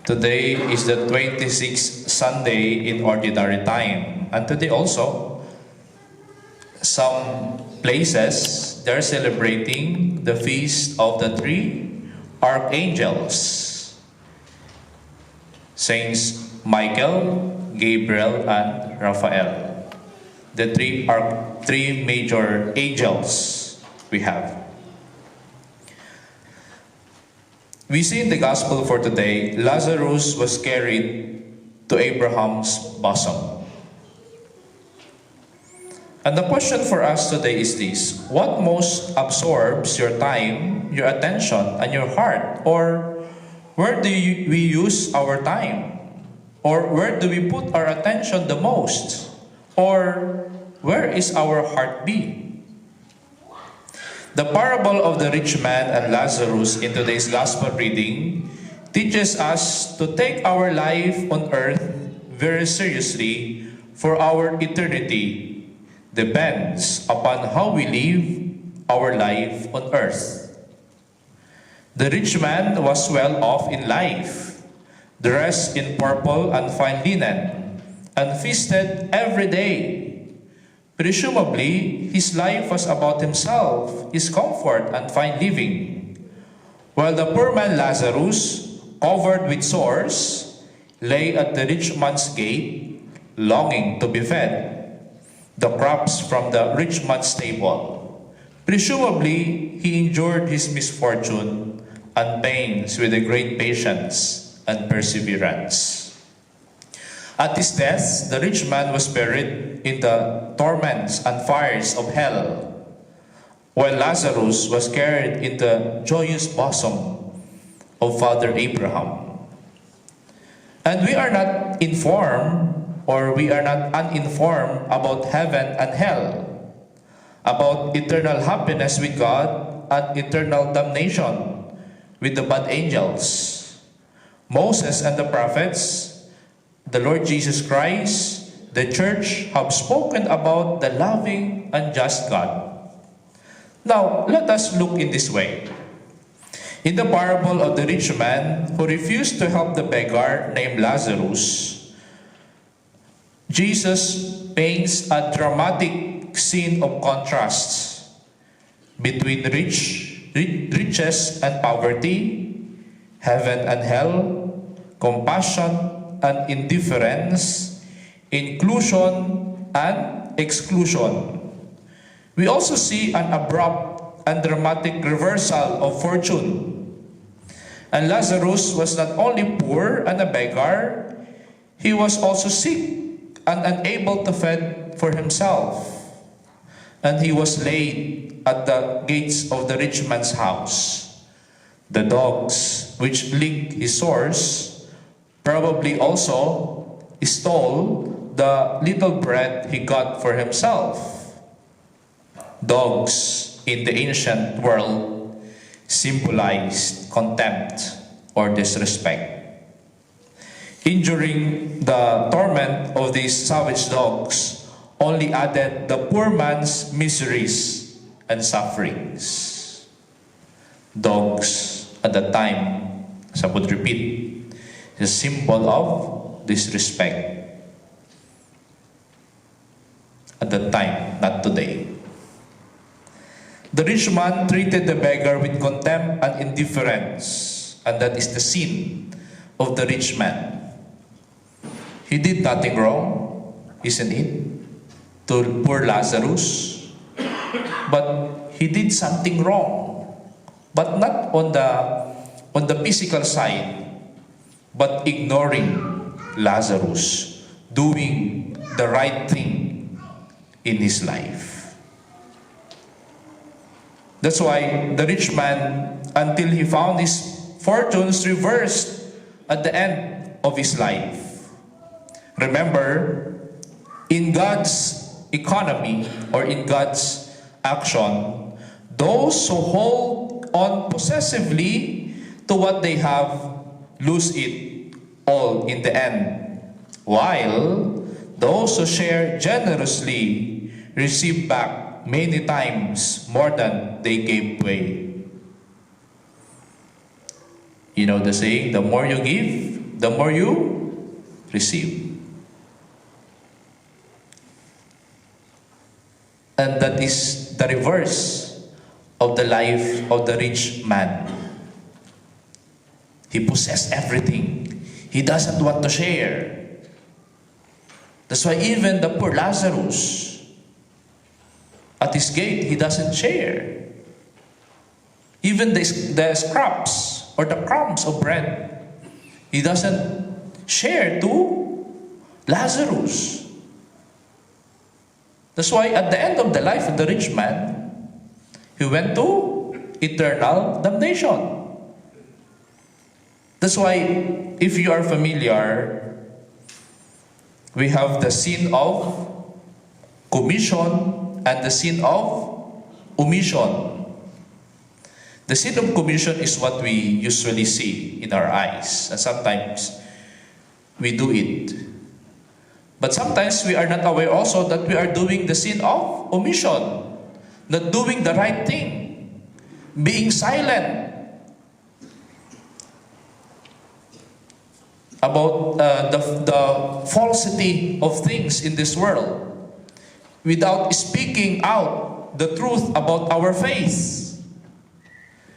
Today is the 26th Sunday in Ordinary Time. And today also, some places, they're celebrating the feast of the three archangels, Saints Michael, Gabriel, and Raphael. The three major angels we have. We see in the Gospel for today, Lazarus was carried to Abraham's bosom. And the question for us today is this: what most absorbs your time, your attention, and your heart? Or where do we use our time? Or where do we put our attention the most? Or where is our heart be? The parable of the rich man and Lazarus in today's gospel reading teaches us to take our life on earth very seriously, for our eternity depends upon how we live our life on earth. The rich man was well off in life, dressed in purple and fine linen, and feasted every day. Presumably, his life was about himself, his comfort, and fine living. While the poor man Lazarus, covered with sores, lay at the rich man's gate, longing to be fed the crops from the rich man's table. Presumably, he endured his misfortune and pains with a great patience and perseverance. At his death, the rich man was buried in the torments and fires of hell, while Lazarus was carried in the joyous bosom of Father Abraham. And we are not informed, or we are not uninformed about heaven and hell, about eternal happiness with God and eternal damnation with the bad angels. Moses and the prophets, the Lord Jesus Christ, the church have spoken about the loving and just God. Now, let us look in this way. In the parable of the rich man who refused to help the beggar named Lazarus, Jesus paints a dramatic scene of contrasts between riches and poverty, heaven and hell, compassion and indifference, inclusion and exclusion. We also see an abrupt and dramatic reversal of fortune. And Lazarus was not only poor and a beggar, he was also sick and unable to fend for himself. And he was laid at the gates of the rich man's house. The dogs, which licked his sores, probably also stole the little bread he got for himself. Dogs in the ancient world symbolized contempt or disrespect. Enduring the torment of these savage dogs only added the poor man's miseries and sufferings. Dogs at the time, as I would repeat, is a symbol of disrespect. At that time, not today. The rich man treated the beggar with contempt and indifference, and that is the sin of the rich man. He did nothing wrong, isn't it, to poor Lazarus? But he did something wrong, but not on the physical side, but ignoring Lazarus, doing the right thing in his life. That's why the rich man, until he found his fortunes reversed at the end of his life. Remember, in God's economy or in God's action, those who hold on possessively to what they have lose it all in the end, while those who share generously receive back many times more than they gave away. You know the saying, the more you give, the more you receive. And that is the reverse of the life of the rich man. He possessed everything. He doesn't want to share. That's why even the poor Lazarus, at his gate, he doesn't share. Even the scraps or the crumbs of bread, he doesn't share to Lazarus. That's why at the end of the life of the rich man, he went to eternal damnation. That's why, if you are familiar, we have the sin of commission and the sin of omission. The sin of commission is what we usually see in our eyes, and sometimes we do it. But sometimes we are not aware also that we are doing the sin of omission, not doing the right thing, being silent about the falsity of things in this world, without speaking out the truth about our faith,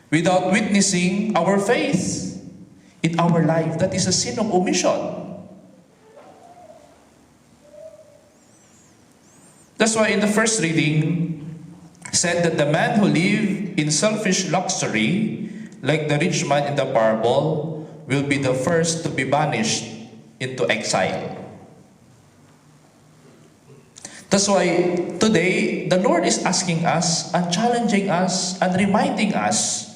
without witnessing our faith in our life. That is a sin of omission. That's why in the first reading, said that the man who lived in selfish luxury, like the rich man in the parable, will be the first to be banished into exile. That's why today, the Lord is asking us and challenging us and reminding us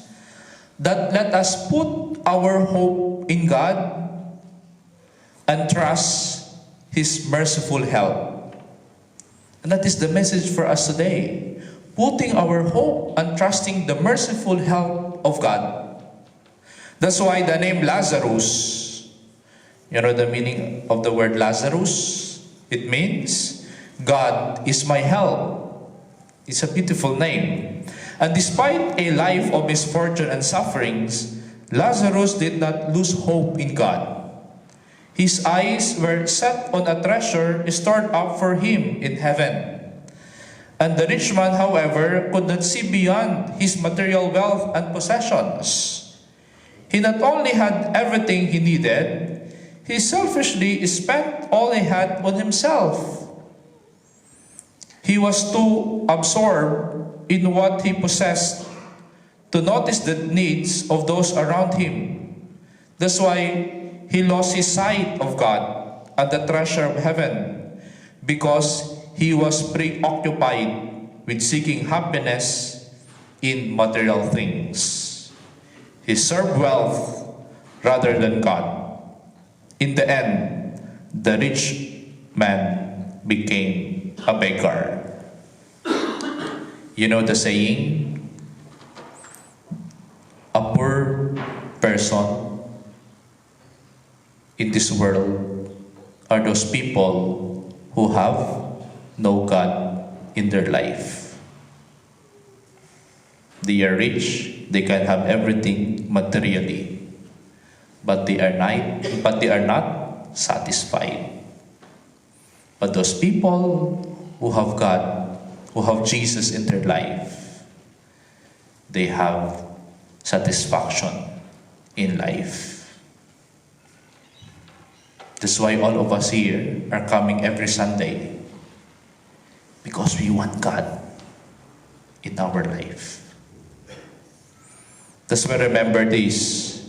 that let us put our hope in God and trust His merciful help. And that is the message for us today. Putting our hope and trusting the merciful help of God. That's why the name Lazarus, you know the meaning of the word Lazarus? It means, God is my help. It's a beautiful name. And despite a life of misfortune and sufferings, Lazarus did not lose hope in God. His eyes were set on a treasure stored up for him in heaven. And the rich man, however, could not see beyond his material wealth and possessions. He not only had everything he needed, he selfishly spent all he had on himself. He was too absorbed in what he possessed to notice the needs of those around him. That's why he lost his sight of God and the treasure of heaven, because he was preoccupied with seeking happiness in material things. He served wealth rather than God. In the end, the rich man became a beggar. You know the saying, a poor person in this world are those people who have no God in their life. They are rich, they can have everything materially, but they are not satisfied. But those people who have God, who have Jesus in their life, they have satisfaction in life. That's why all of us here are coming every Sunday, because we want God in our life. That's why remember this.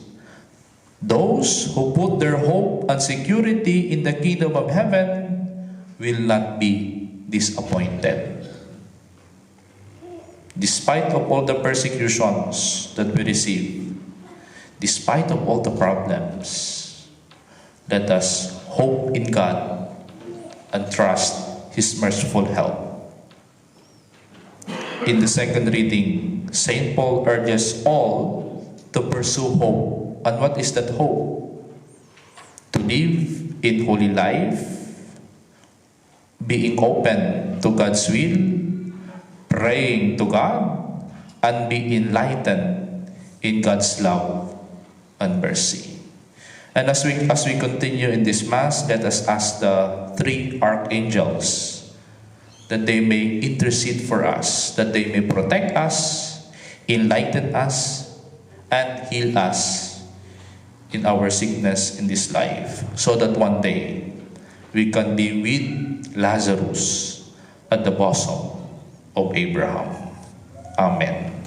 Those who put their hope and security in the kingdom of heaven will not be disappointed. Despite of all the persecutions that we receive, despite of all the problems, let us hope in God and trust His merciful help. In the second reading, St. Paul urges all to pursue hope. And what is that hope? To live in holy life, being open to God's will, praying to God, and be enlightened in God's love and mercy. And as we continue in this Mass, let us ask the three archangels that they may intercede for us, that they may protect us, enlighten us, and heal us in our sickness in this life, so that one day we can be with Lazarus at the bosom of Abraham. Amen.